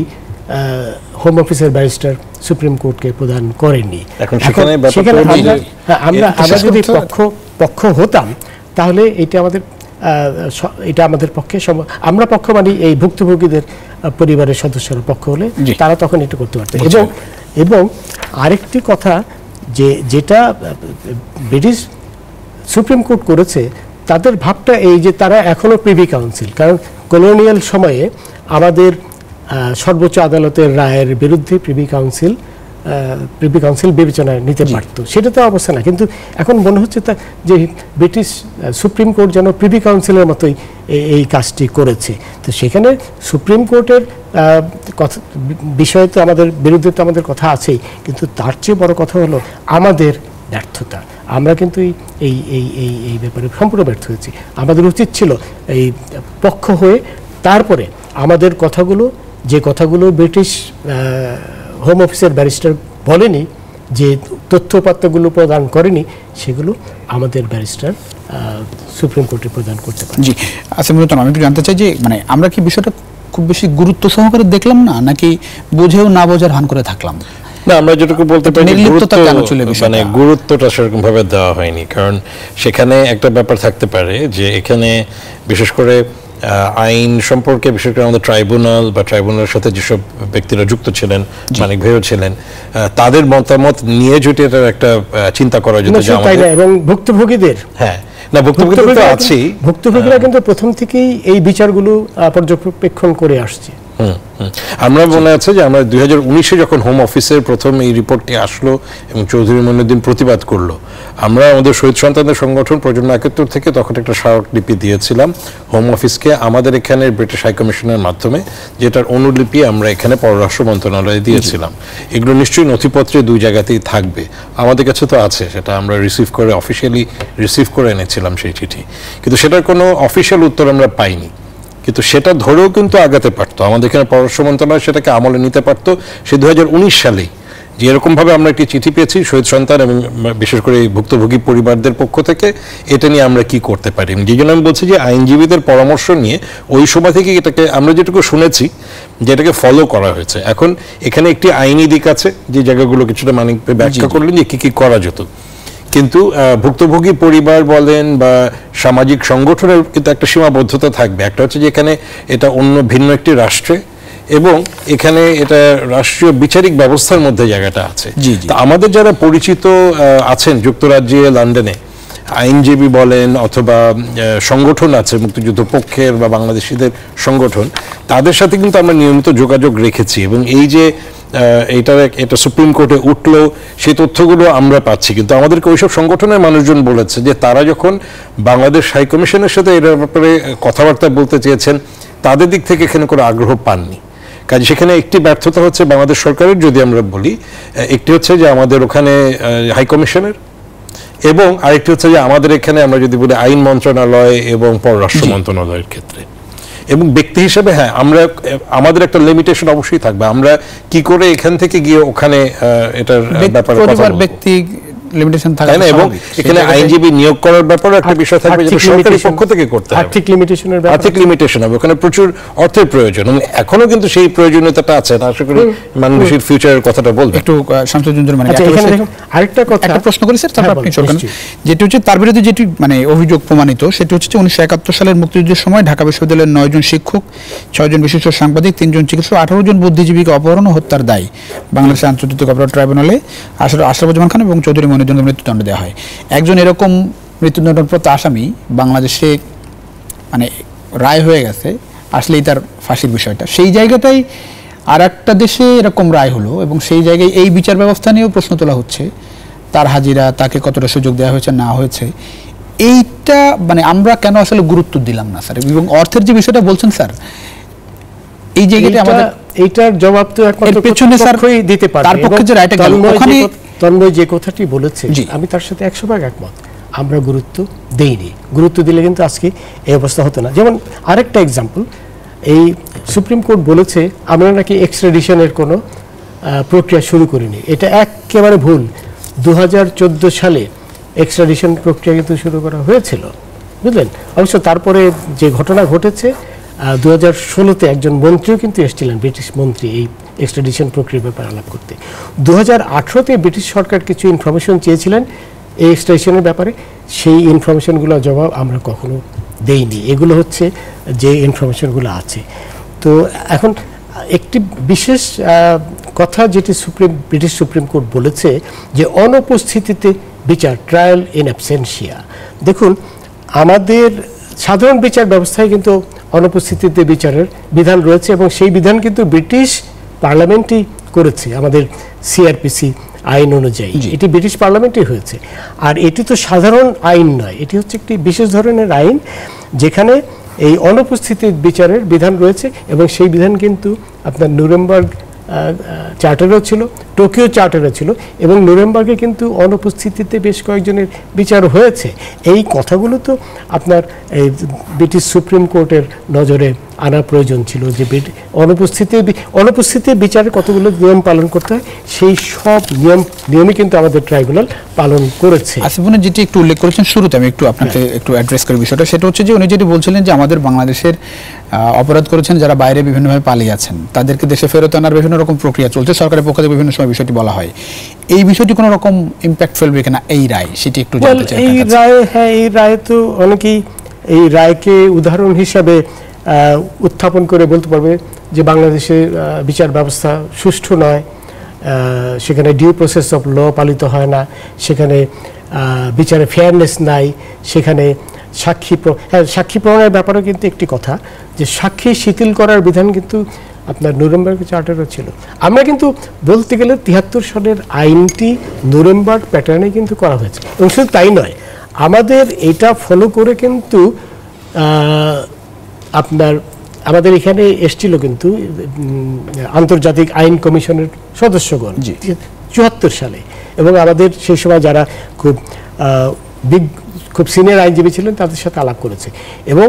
হোম অফিসের ব্যারিস্টার সুপ্রিম কোর্টকে প্রদান করেনি। সেখানে আমরা যদি পক্ষ হতাম তাহলে এটা আমাদের পক্ষে আমরা পক্ষ মানে এই ভুক্তভোগীদের পরিবারের সদস্যরা পক্ষ হলে তারা তখন এটা করতে পারত। এবং আরেকটি কথা যেটা ব্রিটিশ সুপ্রিম কোর্ট করেছে, তাদের ভাবটা এই যে তারা এখনো প্রিভি কাউন্সিল, কারণ কলোনিয়াল সময়ে আমাদের সর্বোচ্চ আদালতের রায়ের বিরুদ্ধে প্রিভি কাউন্সিল বিবেচনায় নিতে পারত, সেটা তো অবস্থা না। কিন্তু এখন মনে হচ্ছে যে ব্রিটিশ সুপ্রিম কোর্ট যেন প্রিভি কাউন্সিলের মতোই এই কাজটি করেছে। তো সেখানে সুপ্রিম কোর্টের বিষয়ে তো আমাদের বিরুদ্ধে তো আমাদের কথা আছেই, কিন্তু তার চেয়ে বড় কথা হলো আমাদের ব্যর্থতা। আমরা কিন্তু এই ব্যাপারে সম্পূর্ণ ব্যর্থ হয়েছি। আমাদের উচিত ছিল এই পক্ষ হয়ে তারপরে আমাদের যে কথাগুলো ব্রিটিশ হোম অফিসের ব্যারিস্টার বলেনি, যে তথ্যপাত্রগুলো প্রদান করেনি, সেগুলো আমাদের ব্যারিস্টার সুপ্রিম কোর্টে প্রদান করতে পারে। জি আচ্ছা, মূলত আমি একটু জানতে চাই যে মানে আমরা কি বিষয়টা খুব বেশি গুরুত্ব সহকারে দেখলাম না, নাকি বুঝেও না বোঝার ভান করে থাকলাম? না, আমরা যেটুকু বলতে পারি মানে গুরুত্বটা সেরকম ভাবে দেওয়া হয়নি, কারণ সেখানে একটা ব্যাপার থাকতে পারে যে এখানে বিশেষ করে আইন সম্পর্কে বিশেষ করে আমাদের ট্রাইব্যুনাল বা ট্রাইব্যুনালের সাথে যেসব ব্যক্তিরা যুক্ত ছিলেন, মানিক ভাইও ছিলেন, তাদের মতামত নিয়ে যদি এটার একটা চিন্তা করা যেত এবং ভুক্তভোগীদের ভুক্তভোগীরা কিন্তু প্রথম থেকেই এই বিচারগুলো পর্যবেক্ষণ করে আসছে। আমরা মনে আছে যে আমরা 2019-এ যখন হোম অফিসের প্রথম এই রিপোর্টটি আসলো এবং চৌধুরী মঈনুদ্দিন প্রতিবাদ করলো, আমরা আমাদের শহীদ সন্তানদের সংগঠন প্রজন্ম 71 থেকে তখন একটা স্মারকলিপি দিয়েছিলাম হোম অফিসকে আমাদের এখানে ব্রিটিশ হাইকমিশনের মাধ্যমে, যেটার অনুলিপি আমরা এখানে পররাষ্ট্র মন্ত্রণালয়ে দিয়েছিলাম। এগুলো নিশ্চয়ই নথিপত্রে দুই জায়গাতেই থাকবে, আমাদের কাছে তো আছে, সেটা আমরা অফিসিয়ালি রিসিভ করে এনেছিলাম সেই চিঠি, কিন্তু সেটার কোনো অফিসিয়াল উত্তর আমরা পাইনি। কিন্তু সেটা ধরেও কিন্তু আগাতে পারতো, আমাদের এখানে পররাষ্ট্র মন্ত্রণালয় সেটাকে আমলে নিতে পারতো। সে 2019 সালেই যে এরকমভাবে আমরা একটি চিঠি পেয়েছি শহীদ সন্তান এবং বিশেষ করে ভুক্তভোগী পরিবারদের পক্ষ থেকে, এটা নিয়ে আমরা কি করতে পারি। যে জন্য আমি বলছি যে আইনজীবীদের পরামর্শ নিয়ে ওই সময় থেকে এটাকে আমরা যেটুকু শুনেছি যেটাকে ফলো করা হয়েছে। এখন এখানে একটি আইনি দিক আছে, যে জায়গাগুলো কিছুটা মানিক ব্যাখ্যা করলেন যে কি করা যেত, কিন্তু ভুক্তভোগী পরিবার বলেন বা সামাজিক সংগঠনের কিন্তু একটা সীমাবদ্ধতা থাকবে। একটা হচ্ছে যে এখানে এটা অন্য ভিন্ন একটি রাষ্ট্রে এবং এখানে এটা রাষ্ট্রীয় বিচারিক ব্যবস্থার মধ্যে জায়গাটা আছে। তা আমাদের যারা পরিচিত আছেন যুক্তরাজ্যে, লন্ডনে আইনজীবী বলেন অথবা সংগঠন আছে মুক্তিযুদ্ধ পক্ষের বা বাংলাদেশিদের সংগঠন, তাদের সাথে কিন্তু আমরা নিয়মিত যোগাযোগ রেখেছি এবং এই যে এটা সুপ্রিম কোর্টে উঠলো সেই তথ্যগুলো আমরা পাচ্ছি। কিন্তু আমাদেরকে ওইসব সংগঠনের মানুষজন বলেছে যে তারা যখন বাংলাদেশ হাইকমিশনের সাথে এর ব্যাপারে কথাবার্তা বলতে চেয়েছেন, তাদের দিক থেকে এখানে কোনো আগ্রহ পাননি। কাজে সেখানে একটি ব্যর্থতা হচ্ছে বাংলাদেশ সরকারের, যদি আমরা বলি একটি হচ্ছে যে আমাদের ওখানে হাইকমিশনের, এবং আরেকটি হচ্ছে যে আমাদের এখানে আমরা যদি বলি আইন মন্ত্রণালয় এবং পররাষ্ট্র মন্ত্রণালয়ের ক্ষেত্রে, এবং ব্যক্তি হিসেবে হ্যাঁ আমাদের একটা লিমিটেশন অবশ্যই থাকবে, আমরা কি করে এখান থেকে গিয়ে ওখানে এটার ব্যাপারে কথা বলবো, ব্যক্তি লিমিটেশন থাকে না, এবং এখানে আইনজীবী নিয়োগ করার ব্যাপারে একটা বিষয় থাকবে যেটা সরকারি পক্ষ থেকে করতে হবে, আর্থিক লিমিটেশন হবে, ওখানে প্রচুর অর্থের প্রয়োজন, এবং এখনো কিন্তু সেই প্রয়োজনীয়তাটা আছে। আশা করি মানুষের ফিউচারের কথাটা বলবে একটু শামসুজ্জোহর। মানে আরেকটা কথা, একটা প্রশ্ন করি স্যার, তারপর আপনি চলবেন। যেটি হচ্ছে তার বিরুদ্ধে যেটি মানে অভিযোগ প্রমাণিত, সেটি হচ্ছে 1971 সালের মুক্তিযুদ্ধের সময় ঢাকা বিশ্ববিদ্যালয়ের 9 জন শিক্ষক, 6 জন বিশিষ্ট সাংবাদিক, 3 জন চিকিৎসক, 18 জন বুদ্ধিজীবীকে অপহরণ ও হত্যার দায় বাংলাদেশের আন্তর্জাতিক অপরাধ ট্রাইব্যুনালে আশরাফুজ্জামান খান এবং চৌধুরী মনিরুজ্জামানকে মৃত্যুদণ্ড দেওয়া হয়। একজন এরকম মৃত্যুদণ্ডপ্রাপ্ত আসামি বাংলাদেশে মানে রায় হয়ে গেছে, আসলেই তার ফাঁসির বিষয়টা, সেই জায়গাটাই আর একটা দেশে এরকম রায় হলো, এবং সেই জায়গায় এই বিচার ব্যবস্থা নিয়েও প্রশ্ন তোলা হচ্ছে, তার হাজিরা, তাকে কতটা সুযোগ দেওয়া হয়েছে না হয়েছে, এইটা মানে আমরা কেন আসলে গুরুত্ব দিলাম না স্যার? এবং অর্থের যে বিষয়টা বলছেন স্যার, এই জায়গাটা আমাদের এইটার জবাব তো একমাত্র পেছনে স্যার দিতে পারবে। তার পক্ষে যে রায়টা গেল, ওখানে তন্ময় যে কথাটি বলেছে আমি তার সাথে 100% একমত। আমরা গুরুত্ব দেইনি, গুরুত্ব দিলে কিন্তু আজকে এই অবস্থা হতো না। যেমন আরেকটা এক্সাম্পল, এই সুপ্রিম কোর্ট বলেছে আমরা নাকি এক্সট্রাডিশনের কোনো প্রক্রিয়া শুরু করিনি। এটা একেবারে ভুল। 2014 সালে এক্সট্রাডিশন প্রক্রিয়া কিন্তু শুরু করা হয়েছিল, বুঝলেন। অবশ্য তারপরে যে ঘটনা ঘটেছে, 2016-তে একজন মন্ত্রীও কিন্তু এসেছিলেন, ব্রিটিশ মন্ত্রী, এই এক্সট্রাডিশন প্রক্রিয়ার ব্যাপারে আলাপ করতে। 2018-তে ব্রিটিশ সরকার কিছু ইনফরমেশন চেয়েছিলেন এই এক্সট্রাডিশনের ব্যাপারে, সেই ইনফরমেশনগুলো জবাব আমরা কখনো দেইনি। এগুলো হচ্ছে যে ইনফরমেশনগুলো আছে। তো এখন একটি বিশেষ কথা যেটি ব্রিটিশ সুপ্রিম কোর্ট বলেছে যে অনুপস্থিতিতে বিচার, ট্রায়াল ইন অ্যাবসেন্সিয়া। দেখুন, আমাদের সাধারণ বিচার ব্যবস্থায় কিন্তু অনুপস্থিতিতে বিচারের বিধান রয়েছে, এবং সেই বিধান কিন্তু ব্রিটিশ পার্লামেন্টই করেছে আমাদের সিআরপিসি আইন অনুযায়ী। এটি ব্রিটিশ পার্লামেন্টই হয়েছে। আর এটি তো সাধারণ আইন নয়, এটি হচ্ছে একটি বিশেষ ধরনের আইন যেখানে এই অনুপস্থিতির বিচারের বিধান রয়েছে, এবং সেই বিধান কিন্তু আপনার নুরেমবার্গ চার্টারও ছিল, টোকিও চার্টারও ছিল, এবং নুরেমবার্গে কিন্তু অনুপস্থিতিতে বেশ কয়েকজনের বিচার হয়েছে। এই কথাগুলো তো আপনার এই ব্রিটিশ সুপ্রিম কোর্টের নজরে আনা প্রয়োজন ছিল, যে অনুপস্থিতির বিচারে কতগুলো নিয়ম পালন করতে হয়, সেই সব নিয়মই কিন্তু আমাদের ট্রাইব্যুনাল পালন করেছে। আসিফ ভাই যেটি একটু উল্লেখ করেছেন শুরুতে, আমি একটু আপনাকে একটু অ্যাড্রেস করি বিষয়টা, সেটা হচ্ছে যে উনি যেটি বলছিলেন যে আমাদের বাংলাদেশের অপরাধ করেছেন যারা বাইরে বিভিন্নভাবে পালিয়ে আছেন, তাদেরকে দেশে ফেরত আনার বিভিন্ন রকম প্রক্রিয়া চলছে, সরকারের পক্ষ থেকে বিভিন্ন সময় বিষয়টি বলা হয়। এই বিষয়টি কোনো রকম ইম্প্যাক্ট ফেলবে কিনা এই রায়, সেটি একটু জানতে চাই। এই রায়, হ্যাঁ, এই রায় তো অনেকেই এই রায়কে উদাহরণ হিসাবে উত্থাপন করে বলতে পারবে যে বাংলাদেশের বিচার ব্যবস্থা সুষ্ঠু নয়, সেখানে ডিউ প্রসেস অফ ল পালিত হয় না, সেখানে বিচারে ফেয়ারনেস নাই, সেখানে সাক্ষী প্রমাণের ব্যাপারেও কিন্তু একটি কথা, যে সাক্ষী শিথিল করার বিধান কিন্তু আপনার নুরেমবার্গ চার্টারও ছিল। আমরা কিন্তু বলতে গেলে 73 সালের আইনটি নুরেমবার্গ প্যাটার্নে কিন্তু করা হয়েছে, এবং শুধু তাই নয়, আমাদের এটা ফলো করে কিন্তু আমাদের এখানে এসেছিল কিন্তু আন্তর্জাতিক আইন কমিশনের সদস্যগণ 74 সালে, এবং আমাদের সেই সময় যারা খুব সিনিয়র আইনজীবী ছিলেন তাদের সাথে আলাপ করেছে, এবং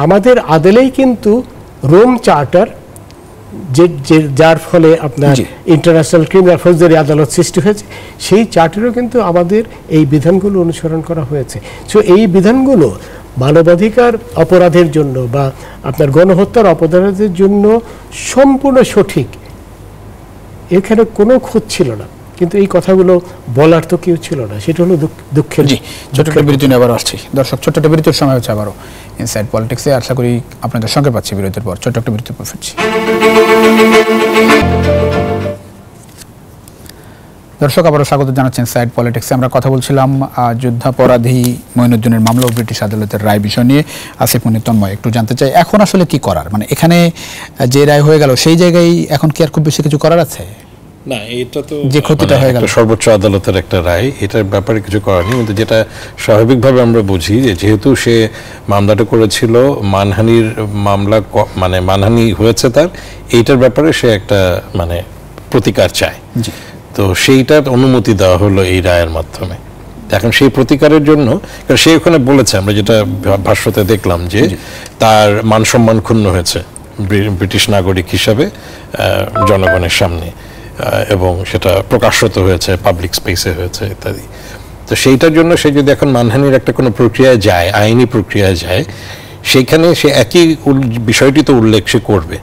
আমাদের আদালেই কিন্তু রোম চার্টার, যার ফলে আপনার ইন্টারন্যাশনাল ক্রিমিনাল ফৌজদারি আদালত সৃষ্টি হয়েছে, সেই চার্টারও কিন্তু আমাদের এই বিধানগুলো অনুসরণ করা হয়েছে। সো এই বিধানগুলো মানবাধিকার অপরাধের জন্য বা আপনার গণহত্যার অপরাধের জন্য সম্পূর্ণ সঠিক, এখানে কোনো খোঁজ ছিল না, কিন্তু এই কথাগুলো বলার তো কেউ ছিল না, সেটা হলো দুঃখের। ছোট্ট বিরতি নিয়ে আবার আসছি দর্শক, ছোট্ট বিরতির সময় হচ্ছে আবারও ইনসাইড পলিটিক্সে। আশা করি আপনাদের সঙ্গে পাচ্ছি বিরতির পর, ছোট্ট একটা বিরতির পর ফিরছি। দর্শক আবারও স্বাগত জানাচ্ছেন ইনসাইড পলিটিক্সে। আমরা কথা বলছিলাম যুদ্ধাপরাধী মঈনুদ্দিনের মামলা ও ব্রিটিশ আদালতের রায় বিষয় নিয়ে। আসিফ মনির, তন্ময়, একটু জানতে চাই এখন আসলে কি করার, মানে এখানে যে রায় হয়ে গেল সেই জায়গায় এখন কি আর খুব বেশি কিছু করার আছে? না, এটা তো যে ক্ষতিটা হয়ে গেল, সর্বোচ্চ আদালতের একটা রায়, এটার ব্যাপারে কিছু করার নেই। কিন্তু যেটা স্বাভাবিকভাবে আমরা বুঝি যে যেহেতু সে মামলাটা করেছিল মানহানির মামলা, মানে মানহানি হয়েছে তার, এইটার ব্যাপারে সে একটা মানে প্রতিকার চায়, তো সেইটার অনুমতি দেওয়া হলো এই রায়ের মাধ্যমে। এখন সেই প্রতিকারের জন্য সে ওখানে বলেছে, আমরা যেটা ভাষ্যতে দেখলাম, যে তার মান সম্মান ক্ষুণ্ণ হয়েছে ব্রিটিশ নাগরিক হিসাবে জনগণের সামনে, এবং সেটা প্রকাশিত হয়েছে, পাবলিক স্পেসে হয়েছে ইত্যাদি। তো সেইটার জন্য সে যদি এখন মানহানির একটা কোনো প্রক্রিয়ায় যায়, আইনি প্রক্রিয়ায় যায়, সেইখানে সে একই বিষয়টি তো উল্লেখ সে করবে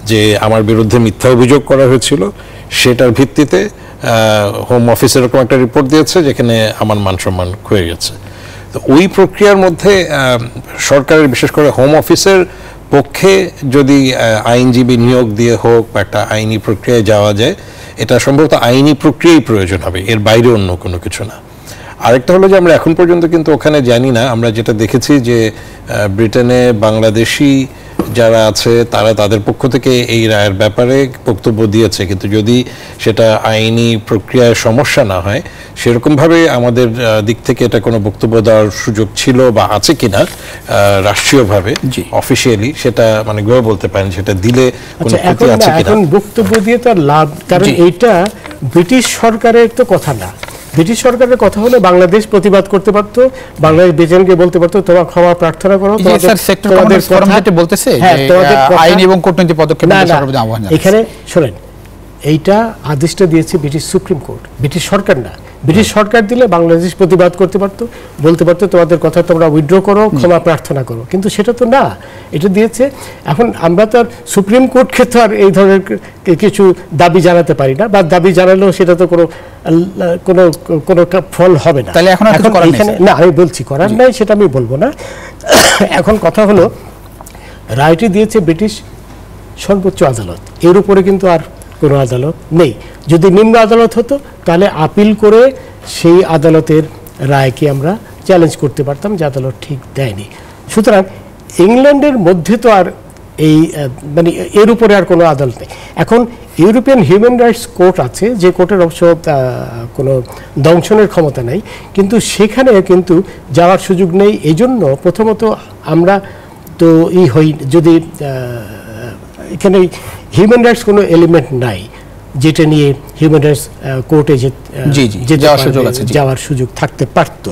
যে আমার বিরুদ্ধে মিথ্যা অভিযোগ করা হয়েছিল, সেটার ভিত্তিতে হোম অফিস এরকম একটা রিপোর্ট দিয়েছে যেখানে আমার মান সম্মান ক্ষয়ে গেছে। তো ওই প্রক্রিয়ার মধ্যে সরকারের, বিশেষ করে হোম অফিসের পক্ষে যদি আইনজীবী নিয়োগ দিয়ে হোক বা একটা আইনি প্রক্রিয়ায় যাওয়া যায়, এটা সম্ভবত আইনি প্রক্রিয়াই প্রয়োজন হবে, এর বাইরে অন্য কোনো কিছু না। আরেকটা হলো যে আমরা এখন পর্যন্ত কিন্তু ওখানে জানি না, আমরা যেটা দেখেছি যে ব্রিটেনে বাংলাদেশি যারা আছে তারা তাদের পক্ষ থেকে এই রায়ের ব্যাপারে বক্তব্য দিয়েছে, কিন্তু যদি সেটা আইনি প্রক্রিয়ায় সমস্যা না হয় সেরকমভাবে আমাদের দিক থেকে এটা কোনো বক্তব্য দেওয়ার সুযোগ ছিল বা আছে কিনা রাষ্ট্রীয়ভাবে অফিসিয়ালি, সেটা মানে কেউ বলতে পারেন সেটা দিলে কোনো ক্ষতি আছে কিনা। এখন বক্তব্য দিয়ে তো লাভ, কারণ এইটা ব্রিটিশ সরকারের তো কথা না। ব্রিটিশ সরকারের কথা হলে বাংলাদেশ প্রতিবাদ করতে পারত, বাংলাদেশ ব্রিটেনকে বলতে পারতো তোমরা ক্ষমা প্রার্থনা করো, এখানে শোনেন, এইটা আদেশটা দিয়েছে ব্রিটিশ সুপ্রিম কোর্ট, ব্রিটিশ সরকার না। ব্রিটিশ সরকার দিলে বাংলাদেশ প্রতিবাদ করতে পারতো, বলতে পারতো তোমাদের কথা তোমরা উইথড্র করো, ক্ষমা প্রার্থনা করো, কিন্তু সেটা তো না, এটা দিয়েছে। এখন আমরা তো আর সুপ্রিম কোর্টকে তো আর এই ধরনের কিছু দাবি জানাতে পারি না, বা দাবি জানালেও সেটা তো কোনো কোনো কোনো ফল হবে না। এখন এখানে না, আমি বলছি করার নাই, সেটা আমি বলবো না। এখন কথা হলো, রায়টি দিয়েছে ব্রিটিশ সর্বোচ্চ আদালত, এর উপরে কিন্তু আর কোনো আদালত নেই। যদি নিম্ন আদালত হতো তাহলে আপিল করে সেই আদালতের রায়কে আমরা চ্যালেঞ্জ করতে পারতাম যে আদালত ঠিক দেয়নি। সুতরাং ইংল্যান্ডের মধ্যে তো আর এই মানে এর উপরে আর কোনো আদালত নেই। এখন ইউরোপিয়ান হিউম্যান রাইটস কোর্ট আছে, যে কোর্টের অবশ্য কোনো দংশনের ক্ষমতা নেই, কিন্তু সেখানে কিন্তু যাওয়ার সুযোগ নেই। এই জন্য প্রথমত আমরা তো যদি এখানে হিউম্যান রাইটস কোনো এলিমেন্ট নাই যেটা নিয়ে হিউম্যান রাইটস কোর্টে যাওয়ার সুযোগ থাকতে পারত,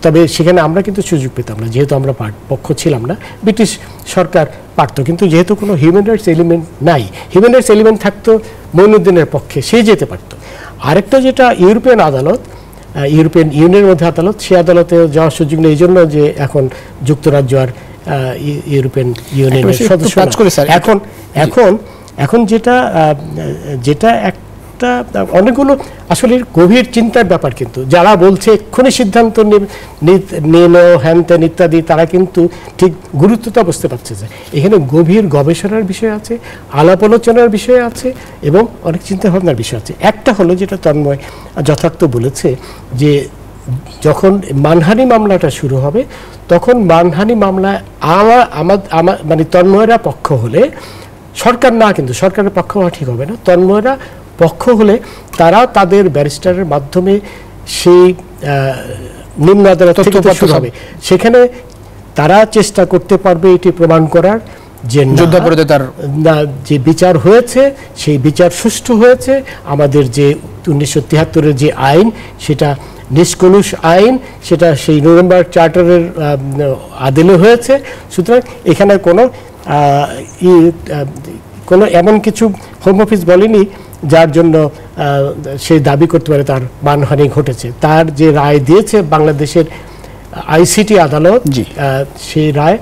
তবে সেখানে আমরা কিন্তু সুযোগ পেতাম না, যেহেতু আমরা পক্ষ ছিলাম না। ব্রিটিশ সরকার পারত, কিন্তু যেহেতু কোনো হিউম্যান রাইটস এলিমেন্ট নাই, হিউম্যান রাইটস এলিমেন্ট থাকতো মঈনুদ্দিনের পক্ষে, সে যেতে পারত। আরেকটা যেটা ইউরোপিয়ান আদালত, ইউরোপিয়ান ইউনিয়নের মধ্যে আদালত, সে আদালতে যাওয়ার সুযোগ নেই, এই জন্য যে এখন যুক্তরাজ্য আর ইউরোপিয়ান ইউনিয়নের সদস্য। এখন যেটা একটা অনেকগুলো আসলে গভীর চিন্তার ব্যাপার, কিন্তু যারা বলছে এক্ষুনি সিদ্ধান্ত নিল হ্যান ত্যান ইত্যাদি, তারা কিন্তু ঠিক গুরুত্বটা বুঝতে পারছে যে এখানে গভীর গবেষণার বিষয় আছে, আলাপ আলোচনার বিষয় আছে, এবং অনেক চিন্তা ভাবনার বিষয় আছে। একটা হলো যেটা তন্ময় যথার্থ বলেছে, যে যখন মানহানি মামলাটা শুরু হবে তখন মানহানি মামলায় মানে তন্ময়রা পক্ষ হলে, সরকার না, কিন্তু সরকারের পক্ষ হওয়া ঠিক হবে না, তন্ময়রা পক্ষ হলে তারা তাদের ব্যারিস্টারের মাধ্যমে সেই নিম্ন আদালত থেকে শুরু হবে, সেখানে তারা চেষ্টা করতে পারবে এটি প্রমাণ করার যে যুদ্ধাপরাধের যে বিচার হয়েছে সেই বিচার সুষ্ঠু হয়েছে, আমাদের যে 1973-এর যে আইন সেটা নিষ্কলুষ আইন, সেটা সেই নুরেমবার্গ চার্টারের আদলে হয়েছে। সুতরাং এখানে কোনো এমন কিছু হোম অফিস বলেনি যার জন্য সে দাবি করতে পারে তার মানহানি ঘটেছে। তার যে রায় দিয়েছে বাংলাদেশের আইসিটি আদালত, সেই রায়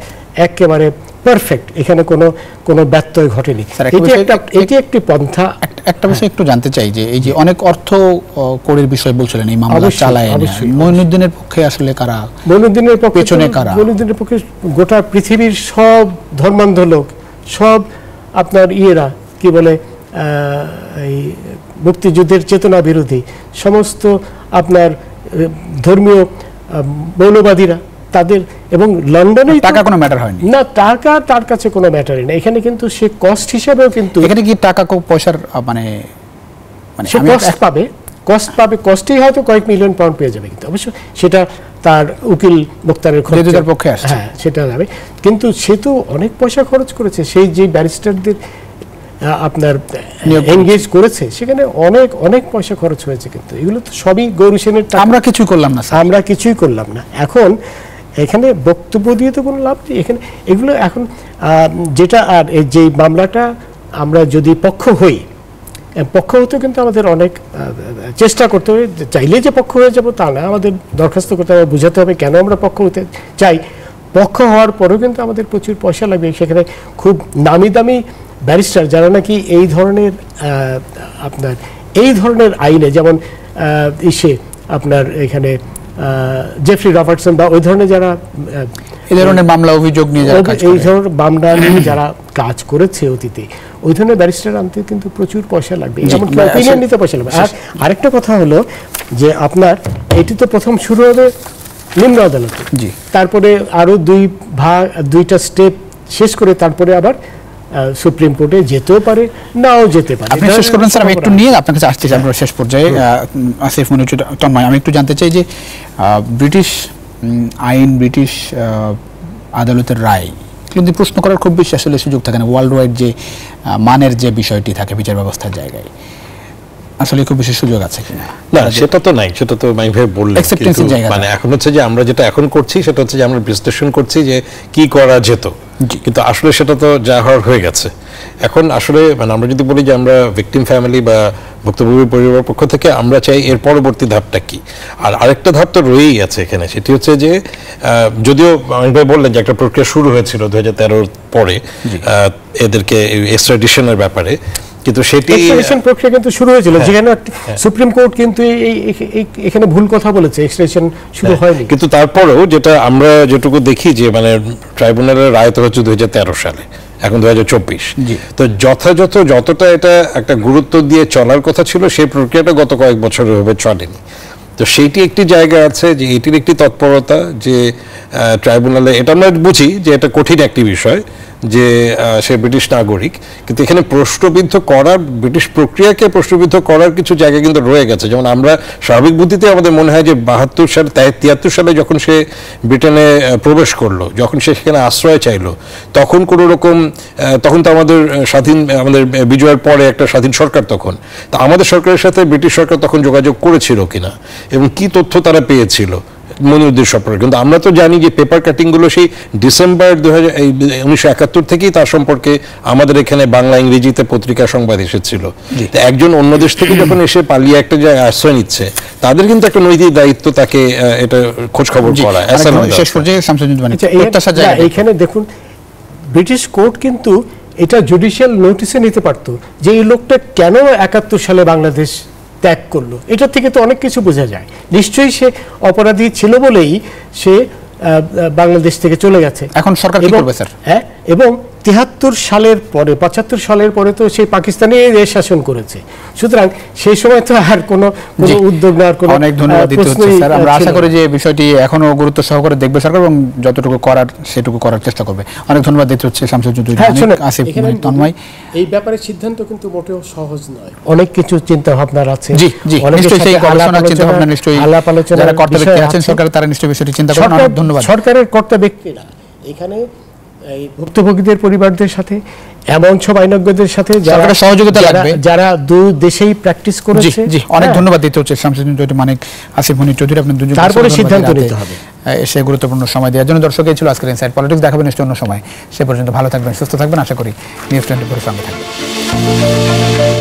একেবারে পারফেক্ট, এখানে কোনো ব্যত্যয় ঘটেনি। এটি একটি পন্থা। একটা বিষয় একটু জানতে চাই, যে এই যে অনেক অর্থ কড়ির বিষয় বলছিলেন, এই মামলা চালায় মঈনুদ্দিনের পক্ষে আসলে কারা? মঈনুদ্দিনের পক্ষে গোটা পৃথিবীর সব ধর্মান্ধ লোক, সব আপনার কি বলে এই মুক্তিযুদ্ধের চেতনা বিরোধী সমস্ত আপনার ধর্মীয় মৌলবাদীরা, তাদের, এবং লন্ডনে টাকা কোনো ম্যাটার হয়নি না, টাকা তার কাছে কোনো ম্যাটারই না। এখানে কিন্তু সে কস্ট হিসেবেও কিন্তু এখানে কি টাকা পয়সার মানে সে কস্ট পাবে, কস্টেই হয়তো কয়েক মিলিয়ন পাউন্ড পেয়ে যাবে, কিন্তু অবশ্য সেটা তার উকিল মোক্তারের খরচের পক্ষে আসছে, হ্যাঁ সেটা যাবে, কিন্তু সে তো অনেক পয়সা খরচ করেছে। সেই যে ব্যারিস্টারদের আপনার এনগেজ করেছে, সেখানে অনেক অনেক পয়সা খরচ হয়েছে, কিন্তু এগুলো তো সবই গৌরী সেনের টাকা। আমরা কিছুই করলাম না, আমরা কিছুই করলাম না। এখন এখানে বক্তব্য দিয়ে তো কোনো লাভ নেই এখানে। এগুলো এখন যেটা, আর যে মামলাটা আমরা যদি পক্ষ হই, পক্ষ হতে কিন্তু আমাদের অনেক চেষ্টা করতে হবে। চাইলে যে পক্ষ হয়ে যাব তা না, আমাদের দরখাস্ত করতে হবে, বোঝাতে হবে কেন আমরা পক্ষ হতে চাই। পক্ষ হওয়ার পরেও কিন্তু আমাদের প্রচুর পয়সা লাগবে। সেখানে খুব নামি দামি ব্যারিস্টার যারা নাকি এই ধরনের আপনার এই ধরনের আইনে, যেমন আপনার এখানে জেফরি রবার্টসন বা ওই ধরনের যারা এই ধরনের মামলা অভিযোগ নিয়ে যারা কাজ করে, এই ধরনের মামলা নিয়ে যারা কাজ করেছে অতীতে, ওই ধরনের ব্যারিস্টার আনতে কিন্তু প্রচুর পয়সা লাগবে, এমনকি অপিনিয়ন নিতে পয়সা লাগবে। আর আরেকটা কথা হলো যে আপনার এটি তো প্রথম শুরু হবে নিম্ন আদালতে, তারপরে আরো দুইটা স্টেপ শেষ করে তারপরে আবার সুপ্রিম কোর্টে যেতেও পারে, নাও যেতে পারে। আপনি শেষ করবেন স্যার, আমি একটু নিয়ে আপনার কাছে আসতে চাই আমরা শেষ পর্যায়ে। আসিফ মনির তন্ময়, আমি একটু জানতে চাই যে ব্রিটিশ আইন, ব্রিটিশ আদালতের রায় কিন্তু প্রশ্ন করার খুব বেশি আসলে সুযোগ থাকে না। ওয়ার্ল্ড ওয়াইড যে মানের যে বিষয়টি থাকে বিচার ব্যবস্থার জায়গায়, আসলে খুব বেশি সুযোগ আছে কিনা? না, সেটা তো নাই, সেটা তো মাই ভাই বললেন। মানে এখন হচ্ছে যে আমরা যেটা এখন করছি সেটা হচ্ছে যে আমরা বিশ্লেষণ করছি যে কি করা যেত, কিন্তু আসলে সেটা তো যা হওয়ার হয়ে গেছে। এখন আসলে মানে আমরা যদি বলি যে আমরা ভিকটিম ফ্যামিলি বা ভুক্তভোগী পরিবার পক্ষ থেকে আমরা চাই এর পরবর্তী ধাপটা কি, আর আরেকটা ধাপ তো রয়েই আছে এখানে। সেটি হচ্ছে যে যদিও আমি ভাই বললেন যে একটা প্রক্রিয়া শুরু হয়েছিল 2013 পরে এদেরকে এক্সট্রাডিশনের ব্যাপারে, কিন্তু সেটি এক্সট্রাডিশন প্রক্রিয়া কিন্তু শুরু হয়েছিল, যেখানে সুপ্রিম কোর্ট কিন্তু এখানে ভুল কথা বলেছে, এক্সট্রাডিশন শুরু হয়নি। কিন্তু তারপরেও যেটা আমরা যেটুকু দেখি যে মানে ট্রাইব্যুনালের রায় তো হচ্ছে 2013 সালে, এখন 2024। তো যথাযথ যতটা এটা একটা গুরুত্ব দিয়ে চলার কথা ছিল, সেই প্রক্রিয়াটা গত কয়েক বছর ভাবে চলেনি। তো সেইটি একটি জায়গা আছে যে এটির একটি তৎপরতা যে ট্রাইব্যুনালে, এটা আমরা বুঝি যে এটা কঠিন একটি বিষয় যে সে ব্রিটিশ নাগরিক, কিন্তু এখানে প্রশ্নবিদ্ধ করার, ব্রিটিশ প্রক্রিয়াকে প্রশ্নবিদ্ধ করার কিছু জায়গা কিন্তু রয়ে গেছে। যেমন আমরা স্বাভাবিক বুদ্ধিতে আমাদের মনে হয় যে 72 সালে 73 সালে যখন সে ব্রিটেনে প্রবেশ করলো, যখন সে সেখানে আশ্রয় চাইলো, তখন কোনো রকম, তখন তো আমাদের আমাদের বিজয়ের পরে একটা স্বাধীন সরকার, তখন তা আমাদের সরকারের সাথে ব্রিটিশ সরকার তখন যোগাযোগ করেছিল কিনা এবং কি তথ্য তারা পেয়েছিল মনিরুদ্দিন সম্পর্কে। কিন্তু আমরা তো জানি যে পেপার কাটিংগুলো সেই ডিসেম্বর 1971 থেকেই তার সম্পর্কে আমাদের এখানে বাংলা ইংরেজিতে পত্রিকা সংবাদ এসেছিল। একজন অন্য দেশ থেকে যখন এসে পালিয়ে একটা জায়গায় আশ্রয় নিচ্ছে, তাদের কিন্তু একটা নৈতিক দায়িত্ব তাকে এটা খোঁজ খবর করা। এইখানে দেখুন, ব্রিটিশ কোর্ট কিন্তু এটা জুডিশিয়াল নোটিসে নিতে পারতো যে এই লোকটা কেন 71 সালে বাংলাদেশ ত্যাগ করলো। এটা থেকে তো অনেক কিছু বোঝা যায়। নিশ্চয়ই সে অপরাধী ছিল বলেই সে বাংলাদেশ থেকে চলে গেছে। এখন সরকার কি করবে স্যার? হ্যাঁ, এবং 73 সালের পরে, 75 সালের পরে তো সেই পাকিস্তানি দেশ শাসন করেছে। সুতরাং সেই সময় তো আর কোনো উদ্যোগ নেওয়ার কোনো। অনেক ধন্যবাদ দিতে হচ্ছে স্যার। আমরা আশা করি যে বিষয়টি এখনো গুরুত্ব সহকারে দেখবে সরকার এবং যতটুকু করার সেটুকু করার চেষ্টা করবে। অনেক ধন্যবাদ দিতে হচ্ছে শামসুজ্জোতি, আসিফ মনির তন্ময়। এই ব্যাপারে সিদ্ধান্ত কিন্তু মোটেও সহজ নয়, অনেক কিছু চিন্তা ভাবনার আছে। জি জি, নিশ্চয়ই সেই গবেষণা চিন্তা ভাবনা নিশ্চয়ই যারা কর্তা ব্যক্তি আছেন সরকারের, তারা নিশ্চয়ই বিষয়টি চিন্তা করবেন। অনেক ধন্যবাদ। সরকারের কর্তা ব্যক্তিরা এখানে এই ভুক্তভোগীদের পরিবারদের সাথে, এমন সব আইনজ্ঞদের সাথে যারা সহযোগিতা লাগবে, যারা দুই দেশেই প্র্যাকটিস করেছে। জি, অনেক ধন্যবাদ দিতে হচ্ছে শামসুজ্জোতি মানিক, আসিফ মনির চৌধুরী, আপনি দুজন তারপরে সিদ্ধান্ত নিতে হবে। এসে গুরুত্বপূর্ণ সময় দেওয়ার জন্য। দর্শক, এই ছিল আজকের ইনসাইড পলিটিক্স। দেখাবেন নিশ্চয় অন্য সময়। সে পর্যন্ত ভালো থাকবেন, সুস্থ থাকবেন। আশা করি নিউজ 24 সঙ্গে থাকবেন।